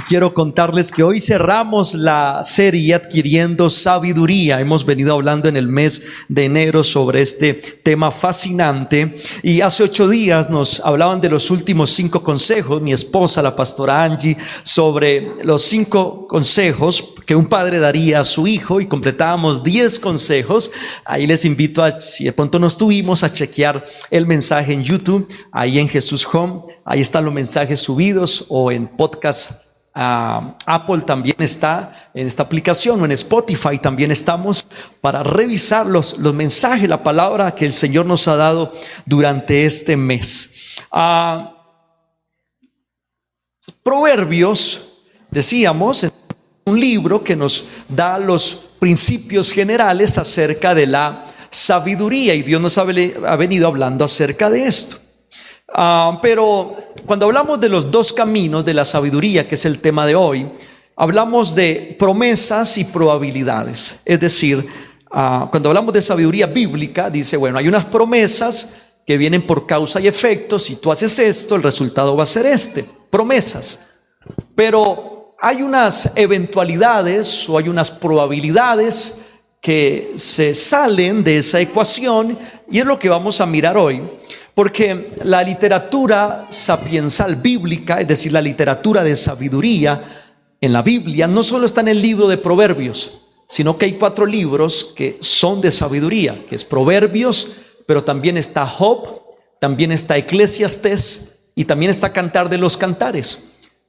Quiero contarles que hoy cerramos la serie Adquiriendo Sabiduría. Hemos venido hablando en el mes de enero sobre este tema fascinante, y hace 8 días nos hablaban de los últimos 5 consejos, mi esposa, la pastora Angie, sobre los 5 consejos que un padre daría a su hijo, y completábamos 10 consejos. Ahí les invito a, si de pronto no estuvimos, a chequear el mensaje en YouTube, ahí en Jesús Home, ahí están los mensajes subidos, o en podcast. Apple también está en esta aplicación, o en Spotify también estamos, para revisar los mensajes, la palabra que el Señor nos ha dado durante este mes. Proverbios, decíamos, es un libro que nos da los principios generales acerca de la sabiduría, y Dios nos ha venido hablando acerca de esto. Pero cuando hablamos de los 2 caminos de la sabiduría, que es el tema de hoy, hablamos de promesas y probabilidades. Es decir, cuando hablamos de sabiduría bíblica, dice, bueno, hay unas promesas que vienen por causa y efecto. Si tú haces esto, el resultado va a ser este. Promesas. Pero hay unas eventualidades, o hay unas probabilidades que se salen de esa ecuación, y es lo que vamos a mirar hoy. Porque la literatura sapiensal bíblica, es decir, la literatura de sabiduría en la Biblia, no solo está en el libro de Proverbios, sino que hay 4 libros que son de sabiduría, que es Proverbios, pero también está Job, también está Eclesiastés, y también está Cantar de los Cantares.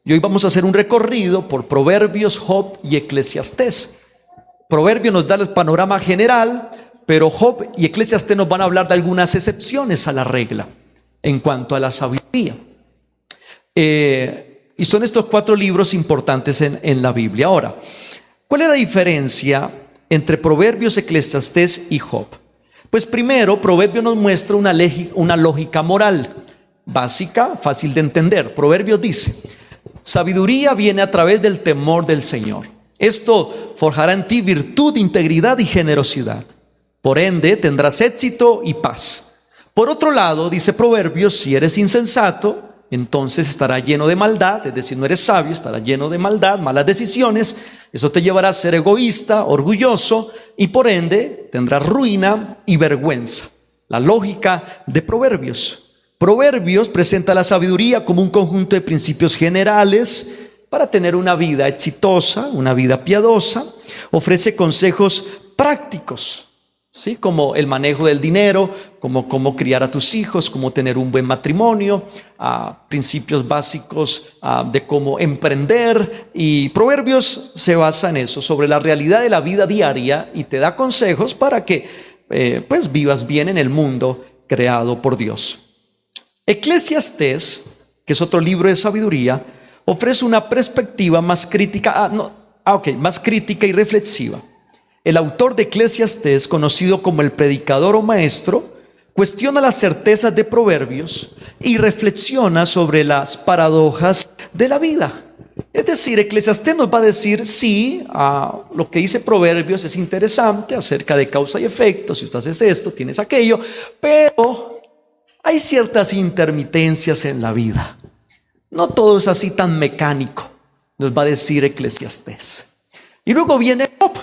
Y hoy vamos a hacer un recorrido por Proverbios, Job y Eclesiastés. Proverbios nos da el panorama general, pero Job y Eclesiastés nos van a hablar de algunas excepciones a la regla en cuanto a la sabiduría. Y son estos 4 libros importantes en la Biblia. Ahora, ¿cuál es la diferencia entre Proverbios, Eclesiastés y Job? Pues primero, Proverbios nos muestra una lógica moral básica, fácil de entender. Proverbios dice: sabiduría viene a través del temor del Señor. Esto forjará en ti virtud, integridad y generosidad. Por ende, tendrás éxito y paz. Por otro lado, dice Proverbios, si eres insensato, entonces estarás lleno de maldad. Es decir, no eres sabio, estarás lleno de maldad, malas decisiones. Eso te llevará a ser egoísta, orgulloso, y por ende tendrás ruina y vergüenza. La lógica de Proverbios. Proverbios presenta la sabiduría como un conjunto de principios generales para tener una vida exitosa, una vida piadosa. Ofrece consejos prácticos, ¿sí? Como el manejo del dinero, como cómo criar a tus hijos, cómo tener un buen matrimonio, principios básicos de cómo emprender. Y Proverbios se basa en eso, sobre la realidad de la vida diaria, y te da consejos para que pues vivas bien en el mundo creado por Dios. Eclesiastés, que es otro libro de sabiduría, ofrece una perspectiva más crítica, más crítica y reflexiva. El autor de Eclesiastés, conocido como el predicador o maestro, cuestiona las certezas de Proverbios y reflexiona sobre las paradojas de la vida. Es decir, Eclesiastés nos va a decir, sí, lo que dice Proverbios es interesante acerca de causa y efecto. Si usted haces esto, tienes aquello, pero hay ciertas intermitencias en la vida. No todo es así tan mecánico, nos va a decir Eclesiastés. Y luego viene Job,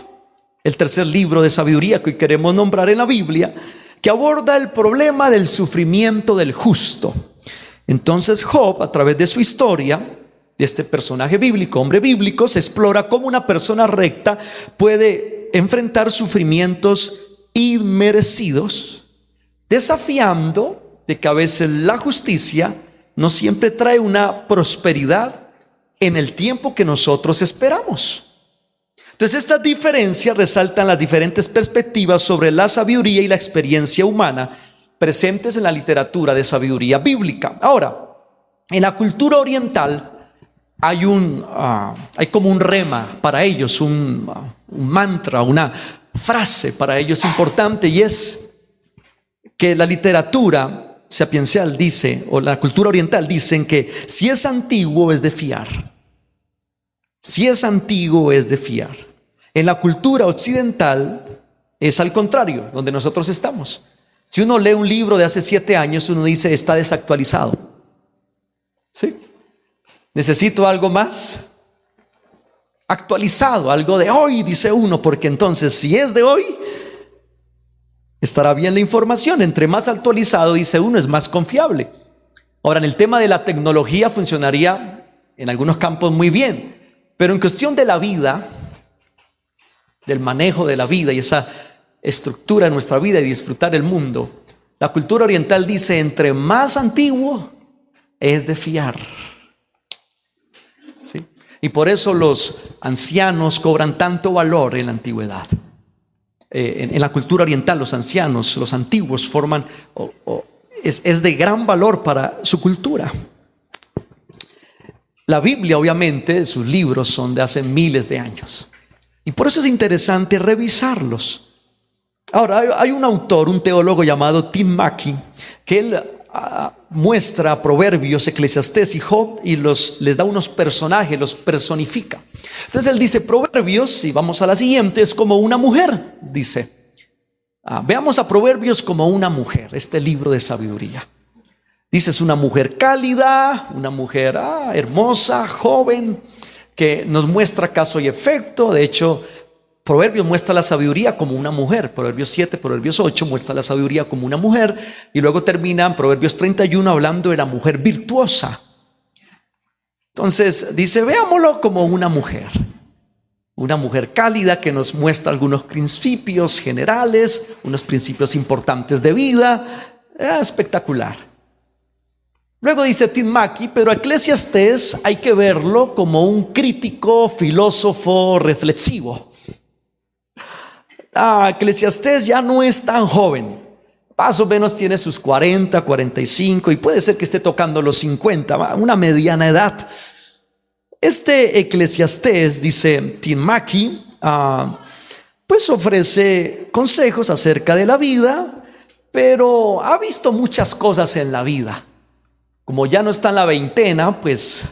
el tercer libro de sabiduría que hoy queremos nombrar en la Biblia, que aborda el problema del sufrimiento del justo. Entonces Job, a través de su historia, de este personaje bíblico, hombre bíblico, se explora cómo una persona recta puede enfrentar sufrimientos inmerecidos, desafiando de que a veces la justicia no siempre trae una prosperidad en el tiempo que nosotros esperamos. Entonces, estas diferencias resaltan las diferentes perspectivas sobre la sabiduría y la experiencia humana presentes en la literatura de sabiduría bíblica. Ahora, en la cultura oriental hay como un rema para ellos, un mantra, una frase para ellos importante, y es que la literatura sapiencial dice, o la cultura oriental dicen, que si es antiguo es de fiar. Si es antiguo es de fiar. En la cultura occidental es al contrario, donde nosotros estamos. Si uno lee un libro de hace 7 años, uno dice, está desactualizado. ¿Sí? Necesito algo más actualizado, algo de hoy, dice uno, porque entonces si es de hoy, estará bien la información. Entre más actualizado, dice uno, es más confiable. Ahora, en el tema de la tecnología funcionaría en algunos campos muy bien, pero en cuestión de la vida, del manejo de la vida y esa estructura de nuestra vida y disfrutar el mundo, la cultura oriental dice, entre más antiguo es de fiar. ¿Sí? Y por eso los ancianos cobran tanto valor en la antigüedad. En la cultura oriental, los ancianos, los antiguos forman, es de gran valor para su cultura. La Biblia, obviamente, sus libros son de hace miles de años. Y por eso es interesante revisarlos. Ahora, hay un autor, un teólogo llamado Tim Mackie, que él muestra Proverbios, Eclesiastés y Job y les da unos personajes, los personifica. Entonces él dice, Proverbios, y vamos a la siguiente, es como una mujer, dice. Veamos a Proverbios como una mujer, este libro de sabiduría. Dice, es una mujer cálida, una mujer hermosa, joven, que nos muestra caso y efecto. De hecho, Proverbios muestra la sabiduría como una mujer. Proverbios 7, Proverbios 8 muestra la sabiduría como una mujer. Y luego termina en Proverbios 31 hablando de la mujer virtuosa. Entonces dice, veámoslo como una mujer cálida que nos muestra algunos principios generales, unos principios importantes de vida. Espectacular. Luego dice Tim Mackie, pero Eclesiastés hay que verlo como un crítico, filósofo, reflexivo. Eclesiastés ya no es tan joven, más o menos tiene sus 40, 45 y puede ser que esté tocando los 50, una mediana edad. Este Eclesiastés, dice Tim Mackie, pues ofrece consejos acerca de la vida, pero ha visto muchas cosas en la vida. Como ya no está en la veintena, pues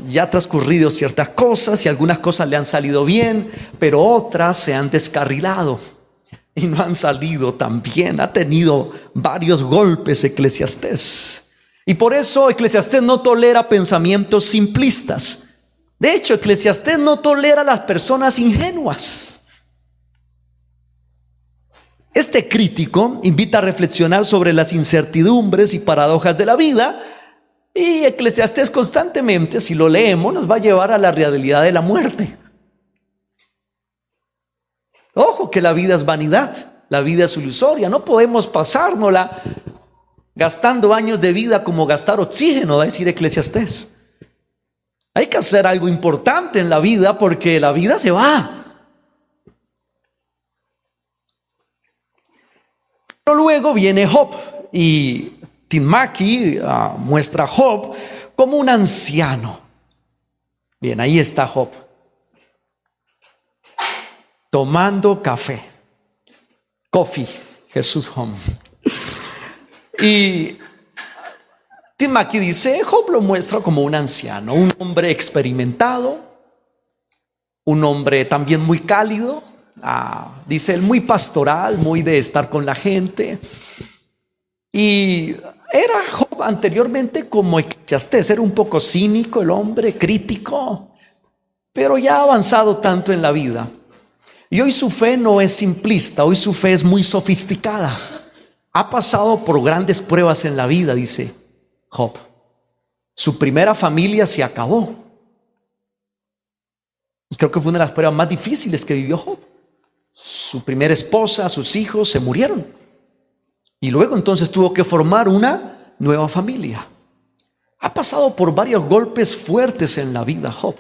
ya ha transcurrido ciertas cosas y algunas cosas le han salido bien, pero otras se han descarrilado y no han salido tan bien. Ha tenido varios golpes Eclesiastés. Y por eso Eclesiastés no tolera pensamientos simplistas. De hecho, Eclesiastés no tolera a las personas ingenuas. Este crítico invita a reflexionar sobre las incertidumbres y paradojas de la vida. Y Eclesiastés constantemente, si lo leemos, nos va a llevar a la realidad de la muerte. Ojo que la vida es vanidad, la vida es ilusoria. No podemos pasárnosla gastando años de vida como gastar oxígeno, va a decir Eclesiastés. Hay que hacer algo importante en la vida porque la vida se va. Pero luego viene Job y Tim Mackie muestra a Job como un anciano. Bien, ahí está Job, tomando café, coffee, Jesús home. Y Tim Mackie dice, Job lo muestra como un anciano, un hombre experimentado, un hombre también muy cálido, dice él, muy pastoral, muy de estar con la gente. Y era Job anteriormente como Eclesiastés, era un poco cínico el hombre, crítico, pero ya ha avanzado tanto en la vida. Y hoy su fe no es simplista, hoy su fe es muy sofisticada. Ha pasado por grandes pruebas en la vida, dice Job. Su primera familia se acabó. Y creo que fue una de las pruebas más difíciles que vivió Job. Su primera esposa, sus hijos se murieron. Y luego entonces tuvo que formar una nueva familia. Ha pasado por varios golpes fuertes en la vida Job.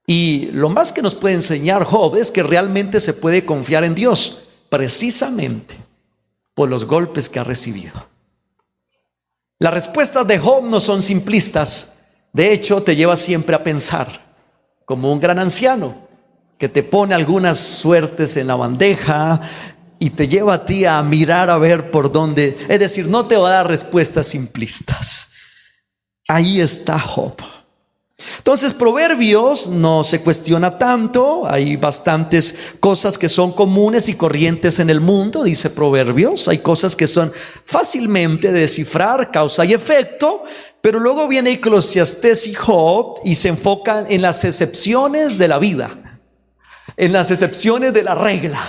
Y lo más que nos puede enseñar Job es que realmente se puede confiar en Dios, precisamente por los golpes que ha recibido. Las respuestas de Job no son simplistas. De hecho, te lleva siempre a pensar, como un gran anciano, que te pone algunas suertes en la bandeja y te lleva a ti a mirar a ver por dónde. Es decir, no te va a dar respuestas simplistas. Ahí está Job. Entonces, Proverbios no se cuestiona tanto, hay bastantes cosas que son comunes y corrientes en el mundo, dice Proverbios, hay cosas que son fácilmente de descifrar, causa y efecto, pero luego viene Eclesiastés y Job y se enfocan en las excepciones de la vida, en las excepciones de la regla,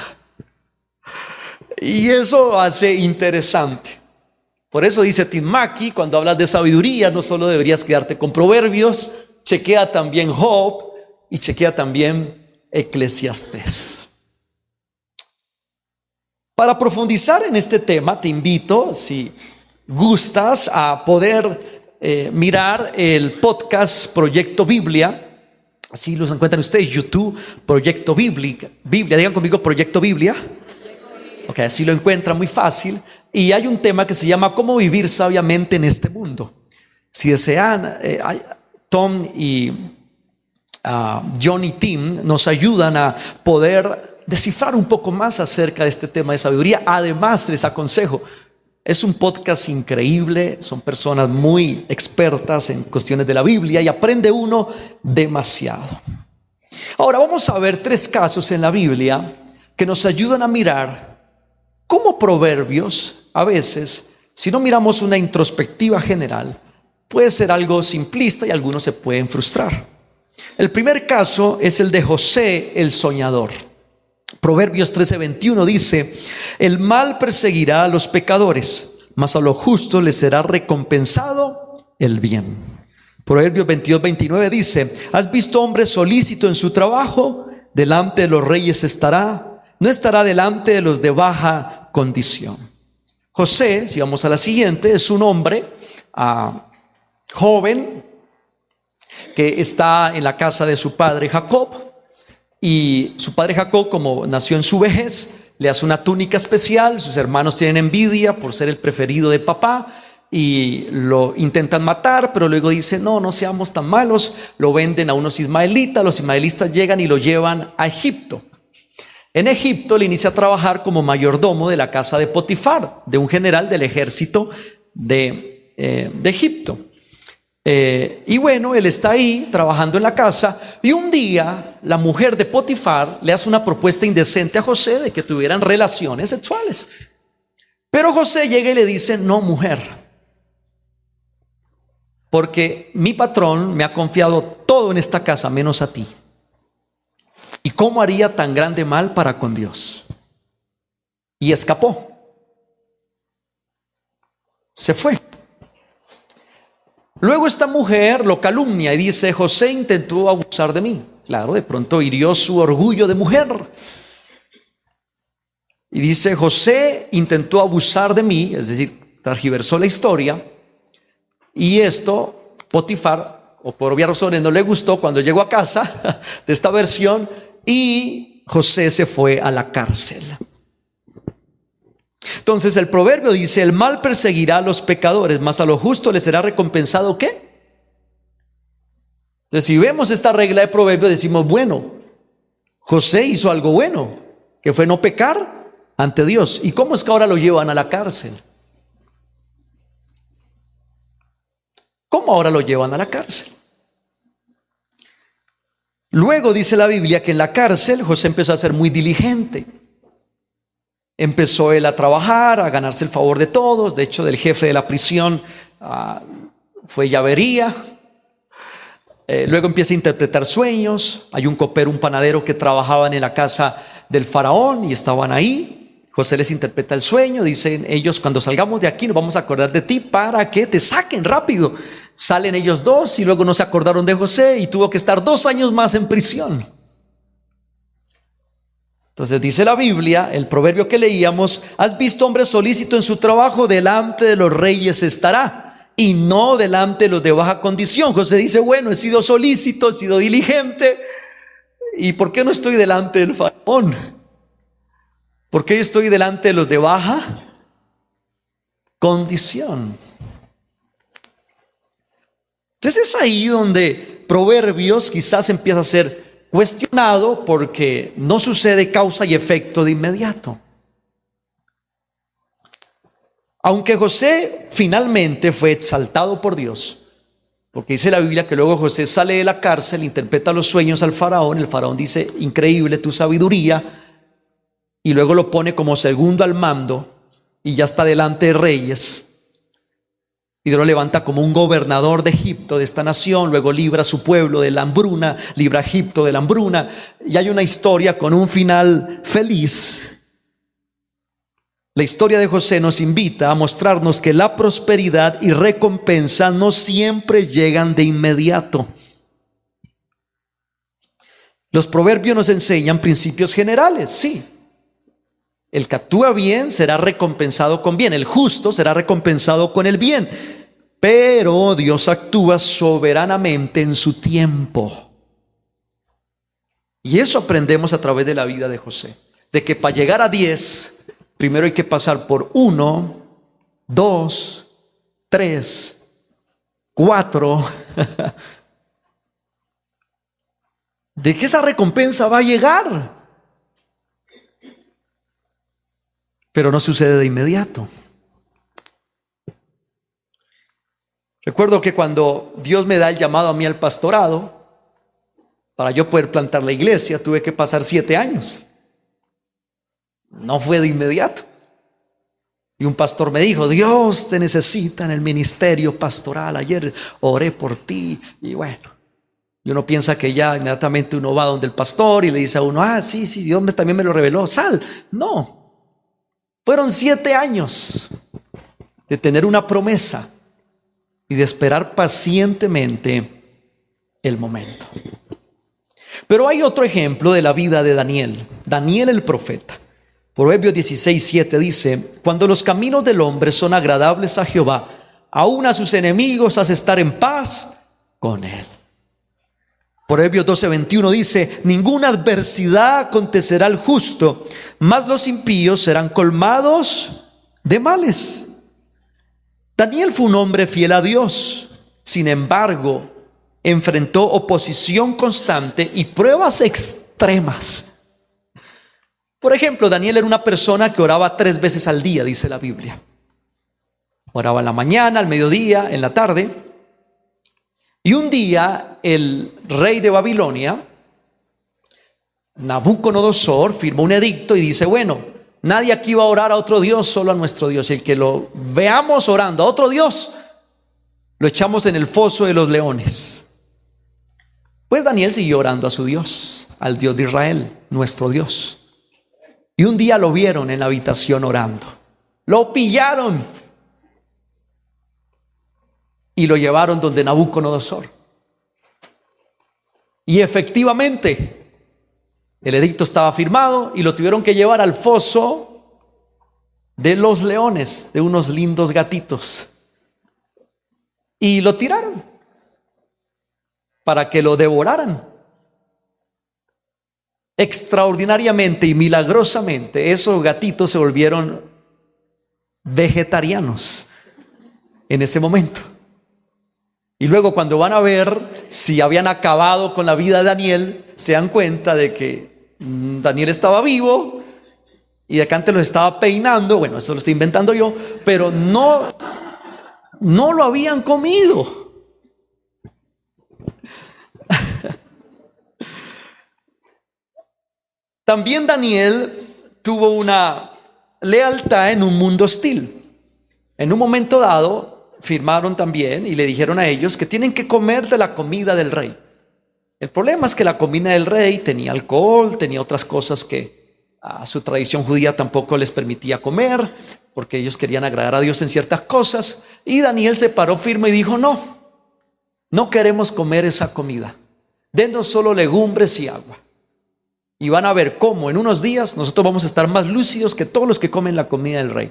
y eso hace interesante. Por eso dice Tim Mackey, cuando hablas de sabiduría, no solo deberías quedarte con Proverbios, chequea también Job y chequea también Eclesiastés. Para profundizar en este tema, te invito, si gustas, a poder mirar el podcast Proyecto Biblia. Así los encuentran ustedes, YouTube, Proyecto Biblia. Digan conmigo, Proyecto Biblia. Ok, así lo encuentran muy fácil. Y hay un tema que se llama ¿Cómo vivir sabiamente en este mundo? Si desean, Tom y John y Tim nos ayudan a poder descifrar un poco más acerca de este tema de sabiduría. Además, les aconsejo, es un podcast increíble, son personas muy expertas en cuestiones de la Biblia y aprende uno demasiado. Ahora vamos a ver 3 casos en la Biblia que nos ayudan a mirar cómo Proverbios, a veces, si no miramos una introspectiva general, puede ser algo simplista y algunos se pueden frustrar. El primer caso es el de José el soñador. Proverbios 13:21 dice: el mal perseguirá a los pecadores, mas a los justos les será recompensado el bien. Proverbios 22:29 dice: ¿has visto hombre solícito en su trabajo? Delante de los reyes estará, no estará delante de los de baja condición. José, si vamos a la siguiente, es un hombre joven que está en la casa de su padre Jacob, y su padre Jacob, como nació en su vejez, le hace una túnica especial. Sus hermanos tienen envidia por ser el preferido de papá y lo intentan matar, pero luego dicen: no seamos tan malos. Lo venden a unos ismaelitas, los ismaelitas llegan y lo llevan a Egipto. En Egipto le inicia a trabajar como mayordomo de la casa de Potifar, de un general del ejército de Egipto. Y bueno, él está ahí trabajando en la casa, y un día la mujer de Potifar le hace una propuesta indecente a José de que tuvieran relaciones sexuales. Pero José llega y le dice: no, mujer, porque mi patrón me ha confiado todo en esta casa menos a ti. ¿Y cómo haría tan grande mal para con Dios? Y escapó. Se fue. Luego esta mujer lo calumnia y dice: José intentó abusar de mí. Claro, de pronto hirió su orgullo de mujer. Y dice: José intentó abusar de mí, es decir, transgiversó la historia. Y esto, Potifar, o por obvias razones, no le gustó cuando llegó a casa de esta versión, y José se fue a la cárcel. Entonces el proverbio dice: el mal perseguirá a los pecadores, mas a los justos les será recompensado ¿qué? Entonces, si vemos esta regla de proverbio, decimos: bueno, José hizo algo bueno, que fue no pecar ante Dios. ¿Y cómo es que ahora lo llevan a la cárcel? ¿Cómo ahora lo llevan a la cárcel? Luego dice la Biblia que en la cárcel José empezó a ser muy diligente. Empezó él a trabajar, a ganarse el favor de todos. De hecho, del jefe de la prisión fue llavería. Luego empieza a interpretar sueños. Hay un copero, un panadero que trabajaban en la casa del faraón y estaban ahí. José les interpreta el sueño. Dicen ellos: cuando salgamos de aquí nos vamos a acordar de ti para que te saquen rápido. Salen ellos 2 y luego no se acordaron de José y tuvo que estar 2 años más en prisión. Entonces dice la Biblia, el proverbio que leíamos: ¿has visto hombre solícito en su trabajo? Delante de los reyes estará, y no delante de los de baja condición. José dice: bueno, he sido solícito, he sido diligente, ¿y por qué no estoy delante del faraón? ¿Por qué estoy delante de los de baja condición? Entonces es ahí donde Proverbios quizás empieza a ser cuestionado, porque no sucede causa y efecto de inmediato. Aunque José finalmente fue exaltado por Dios, Porque dice la Biblia que luego José sale de la cárcel, interpreta los sueños al faraón, el faraón dice, increíble tu sabiduría, y luego lo pone como segundo al mando, y ya está delante de reyes, y lo levanta como un gobernador de Egipto, de esta nación, luego libra a su pueblo de la hambruna, libra a Egipto de la hambruna, y hay una historia con un final feliz. La historia de José nos invita a mostrarnos que la prosperidad y recompensa no siempre llegan de inmediato. Los proverbios nos enseñan principios generales, sí. El que actúa bien será recompensado con bien, el justo será recompensado con el bien, pero Dios actúa soberanamente en su tiempo. Y eso aprendemos a través de la vida de José, de que para llegar a 10, primero hay que pasar por 1, 2, 3, 4. De que esa recompensa va a llegar. Pero no sucede de inmediato. Recuerdo que cuando Dios me da el llamado a mí al pastorado, para yo poder plantar la iglesia, tuve que pasar 7 años. No fue de inmediato. Y un pastor me dijo, Dios te necesita en el ministerio pastoral. Ayer oré por ti. Y bueno, y uno piensa que ya inmediatamente uno va donde el pastor y le dice a uno, sí, Dios también me lo reveló, sal. No. Fueron 7 años de tener una promesa y de esperar pacientemente el momento. Pero hay otro ejemplo de la vida de Daniel. Daniel el profeta. Proverbios 16:7 dice, cuando los caminos del hombre son agradables a Jehová, aún a sus enemigos hace estar en paz con él. Proverbios 12:21 dice, ninguna adversidad acontecerá al justo, mas los impíos serán colmados de males. Daniel fue un hombre fiel a Dios, sin embargo, enfrentó oposición constante y pruebas extremas. Por ejemplo, Daniel era una persona que oraba 3 veces al día, dice la Biblia. Oraba en la mañana, al mediodía, en la tarde. Y un día el rey de Babilonia, Nabucodonosor, firmó un edicto y dice, bueno, nadie aquí va a orar a otro Dios, solo a nuestro Dios. Y el que lo veamos orando a otro Dios, lo echamos en el foso de los leones. Pues Daniel siguió orando a su Dios, al Dios de Israel, nuestro Dios. Y un día lo vieron en la habitación orando. Lo pillaron. Y lo llevaron donde Nabucodonosor. Y efectivamente, el edicto estaba firmado y lo tuvieron que llevar al foso de los leones, de unos lindos gatitos. Y lo tiraron para que lo devoraran. Extraordinariamente y milagrosamente, esos gatitos se volvieron vegetarianos en ese momento. Y luego cuando van a ver si habían acabado con la vida de Daniel, se dan cuenta de que Daniel estaba vivo y de acá antes lo estaba peinando. Bueno, eso lo estoy inventando yo, pero no lo habían comido. También Daniel tuvo una lealtad en un mundo hostil. En un momento dado firmaron también y le dijeron a ellos que tienen que comer de la comida del rey. El problema es que la comida del rey tenía alcohol, tenía otras cosas que a su tradición judía tampoco les permitía comer, porque ellos querían agradar a Dios en ciertas cosas. Y Daniel se paró firme y dijo, no queremos comer esa comida. Denos solo legumbres y agua. Y van a ver cómo en unos días nosotros vamos a estar más lúcidos que todos los que comen la comida del rey.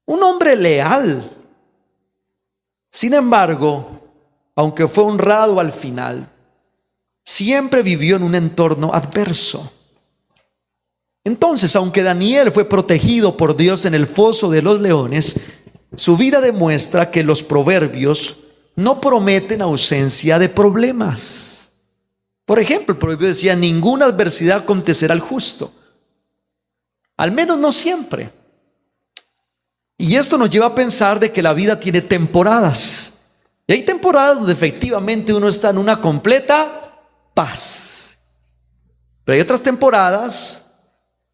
Un hombre leal. Sin embargo, aunque fue honrado al final, siempre vivió en un entorno adverso. Entonces, aunque Daniel fue protegido por Dios en el foso de los leones, su vida demuestra que los proverbios no prometen ausencia de problemas. Por ejemplo, el proverbio decía, ninguna adversidad acontecerá al justo. Al menos no siempre. Y esto nos lleva a pensar de que la vida tiene temporadas Y hay temporadas donde efectivamente uno está en una completa paz. Pero hay otras temporadas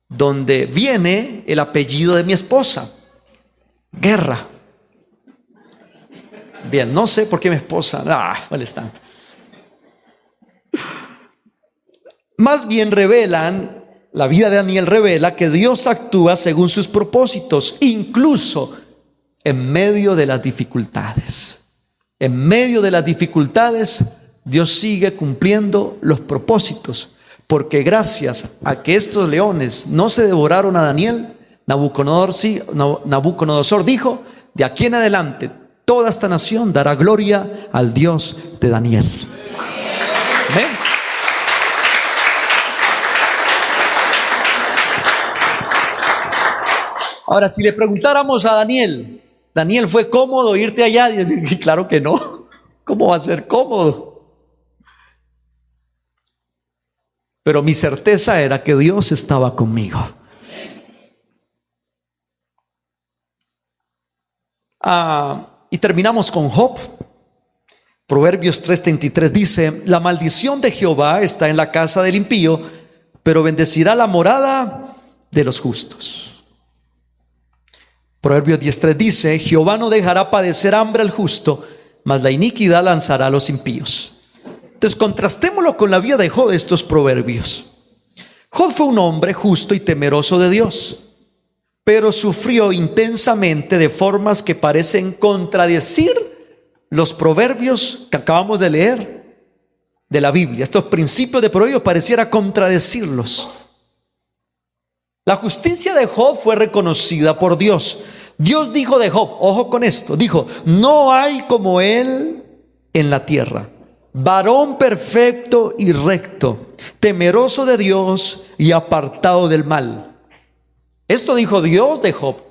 donde viene el apellido de mi esposa: guerra. Bien, no sé por qué mi esposa molestando. Más bien la vida de Daniel revela que Dios actúa según sus propósitos, incluso en medio de las dificultades. En medio de las dificultades, Dios sigue cumpliendo los propósitos, porque gracias a que estos leones no se devoraron a Daniel, Nabucodonosor dijo: de aquí en adelante toda esta nación dará gloria al Dios de Daniel. ¿Ven? Ahora, si le preguntáramos a Daniel, ¿Daniel fue cómodo irte allá? Y claro que no. ¿Cómo va a ser cómodo? Pero mi certeza era que Dios estaba conmigo. Y terminamos con Job. Proverbios 3:33 dice: la maldición de Jehová está en la casa del impío, pero bendecirá la morada de los justos. Proverbios 10:3 dice: Jehová no dejará padecer hambre al justo, mas la iniquidad lanzará a los impíos. Entonces contrastémoslo con la vida de Job, estos proverbios. Job fue un hombre justo y temeroso de Dios, pero sufrió intensamente de formas que parecen contradecir los proverbios que acabamos de leer de la Biblia. Estos principios de proverbios pareciera contradecirlos. La justicia de Job fue reconocida por Dios. Dios dijo de Job, ojo con esto, dijo: no hay como él en la tierra, varón perfecto y recto, temeroso de Dios y apartado del mal. Esto dijo Dios de Job.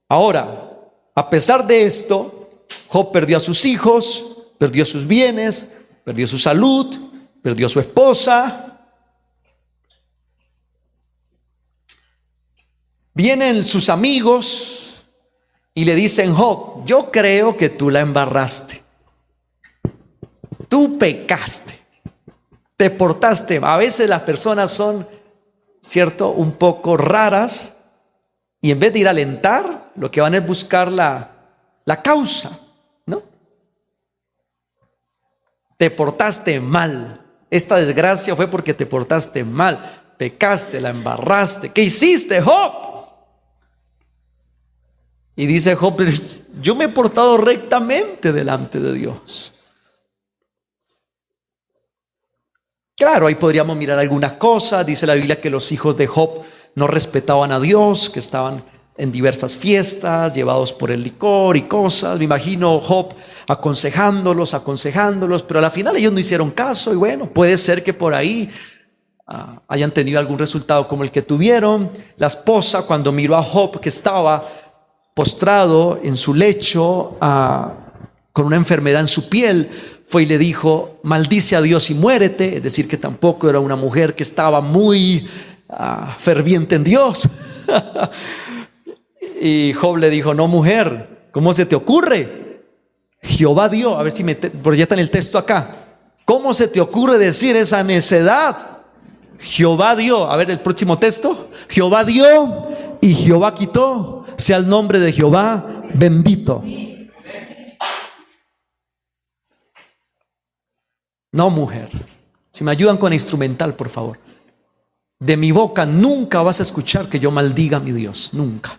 Ahora, a pesar de esto, Job perdió a sus hijos, perdió sus bienes, perdió su salud, perdió a su esposa. Vienen sus amigos y le dicen: Job, yo creo que tú la embarraste. Tú pecaste. Te portaste. A veces las personas son, ¿cierto?, un poco raras, y en vez de ir a alentar, lo que van es buscar la causa, ¿no? Te portaste mal. Esta desgracia fue porque te portaste mal. Pecaste, la embarraste. ¿Qué hiciste, Job? Y dice Job: yo me he portado rectamente delante de Dios. Claro, ahí podríamos mirar algunas cosas. Dice la Biblia que los hijos de Job no respetaban a Dios, que estaban en diversas fiestas, llevados por el licor y cosas. Me imagino Job aconsejándolos, pero a la final ellos no hicieron caso. Y bueno, puede ser que por ahí hayan tenido algún resultado como el que tuvieron. La esposa, cuando miró a Job, que estaba postrado en su lecho con una enfermedad en su piel, fue y le dijo: maldice a Dios y muérete. Es decir, que tampoco era una mujer que estaba muy ferviente en Dios. Y Job le dijo: no, mujer, ¿cómo se te ocurre? Jehová dio, a ver si me proyectan el texto acá. ¿Cómo se te ocurre decir esa necedad? Jehová dio. A ver el próximo texto. Jehová dio y Jehová quitó. Sea el nombre de Jehová bendito. No, mujer. Si me ayudan con el instrumental, por favor. De mi boca nunca vas a escuchar que yo maldiga a mi Dios. Nunca.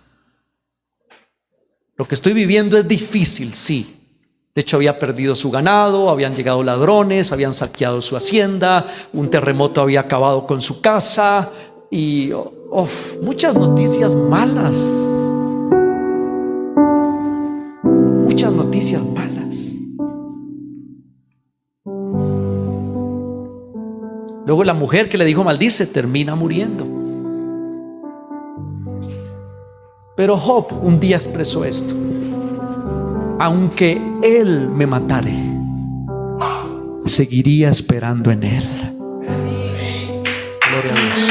Lo que estoy viviendo es difícil, sí. De hecho, había perdido su ganado, habían llegado ladrones, habían saqueado su hacienda, un terremoto había acabado con su casa y muchas noticias malas. Muchas noticias malas. Luego la mujer que le dijo maldice termina muriendo. Pero Job un día expresó esto: aunque él me matare, seguiría esperando en él. Gloria a Dios.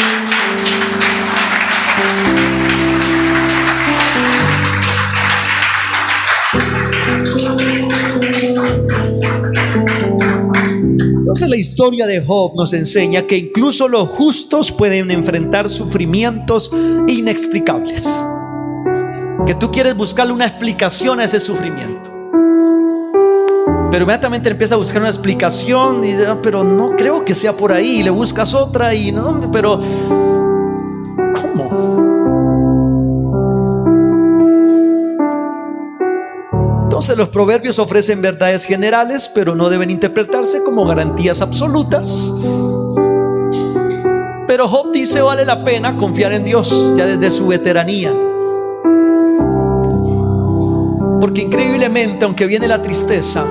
Entonces la historia de Job nos enseña que incluso los justos pueden enfrentar sufrimientos inexplicables. Que tú quieres buscarle una explicación a ese sufrimiento, pero inmediatamente empieza a buscar una explicación y dice, pero no creo que sea por ahí, y le buscas otra y no, pero ¿cómo? Entonces los proverbios ofrecen verdades generales, pero no deben interpretarse como garantías absolutas. Pero Job dice, vale la pena confiar en Dios ya desde su veteranía, porque increíblemente, aunque viene la tristeza,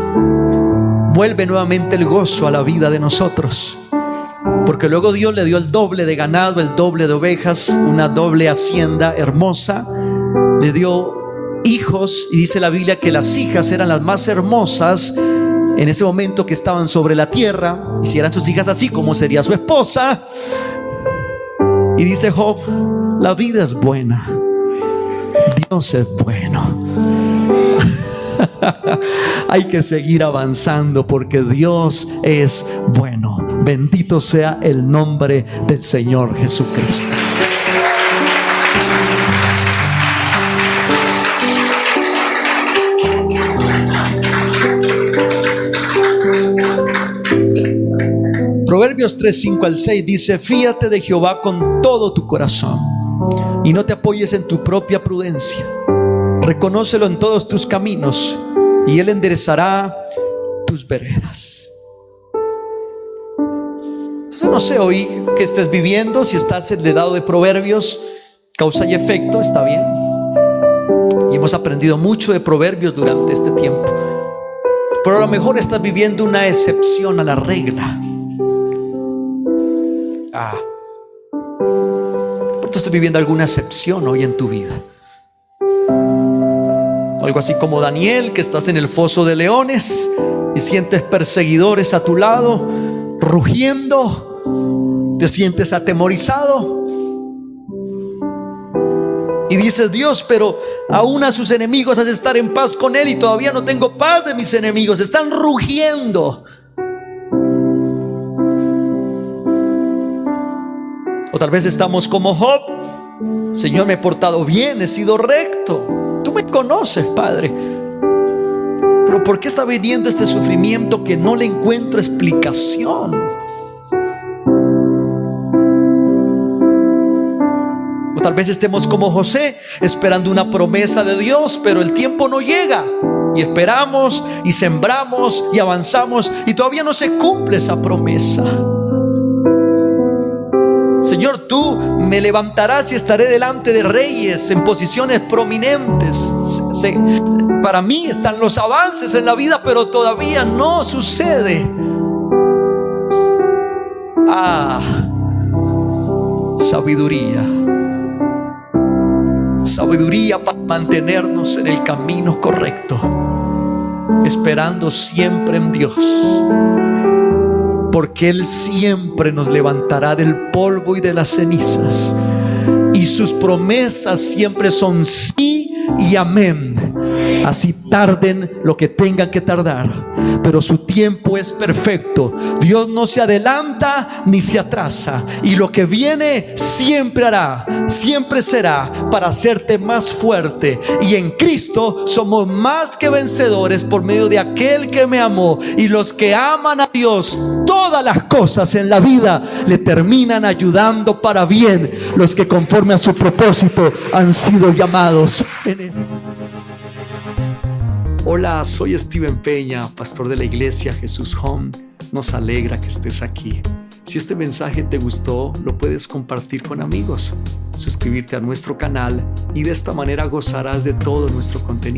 vuelve nuevamente el gozo a la vida de nosotros, porque luego Dios le dio el doble de ganado, el doble de ovejas, una doble hacienda hermosa, le dio hijos, y dice la Biblia que las hijas eran las más hermosas en ese momento que estaban sobre la tierra. Y si eran sus hijas así, ¿cómo sería su esposa? Y dice Job, la vida es buena, Dios es bueno. Hay que seguir avanzando porque Dios es bueno. Bendito sea el nombre del Señor Jesucristo. Proverbios 3, 5 al 6 dice, fíate de Jehová con todo tu corazón y no te apoyes en tu propia prudencia. Reconócelo en todos tus caminos y Él enderezará tus veredas. Entonces no sé hoy que estés viviendo, si estás en el lado de Proverbios, causa y efecto, está bien. Y hemos aprendido mucho de Proverbios durante este tiempo. Pero a lo mejor estás viviendo una excepción a la regla. Tú estás viviendo alguna excepción hoy en tu vida. Algo así como Daniel, que estás en el foso de leones y sientes perseguidores a tu lado, rugiendo, te sientes atemorizado. Y dices, Dios, pero aún a sus enemigos has de estar en paz con Él y todavía no tengo paz de mis enemigos, están rugiendo. O tal vez estamos como Job, Señor, me he portado bien, he sido recto, tú me conoces, Padre, pero ¿por qué está viniendo este sufrimiento que no le encuentro explicación? O tal vez estemos como José, esperando una promesa de Dios, pero el tiempo no llega, y esperamos y sembramos y avanzamos y todavía no se cumple esa promesa. Señor, tú me levantarás y estaré delante de reyes en posiciones prominentes. Para mí están los avances en la vida, pero todavía no sucede. Sabiduría. Sabiduría para mantenernos en el camino correcto, esperando siempre en Dios. Porque Él siempre nos levantará del polvo y de las cenizas, y sus promesas siempre son sí y amén. Así tarden lo que tengan que tardar, pero su tiempo es perfecto. Dios no se adelanta ni se atrasa, y lo que viene siempre hará, siempre será para hacerte más fuerte. Y en Cristo somos más que vencedores por medio de aquel que me amó. Y los que aman a Dios, todas las cosas en la vida le terminan ayudando para bien, los que conforme a su propósito han sido llamados en este. Hola, soy Steven Peña, pastor de la iglesia Jesús Home. Nos alegra que estés aquí. Si este mensaje te gustó, lo puedes compartir con amigos, suscribirte a nuestro canal y de esta manera gozarás de todo nuestro contenido.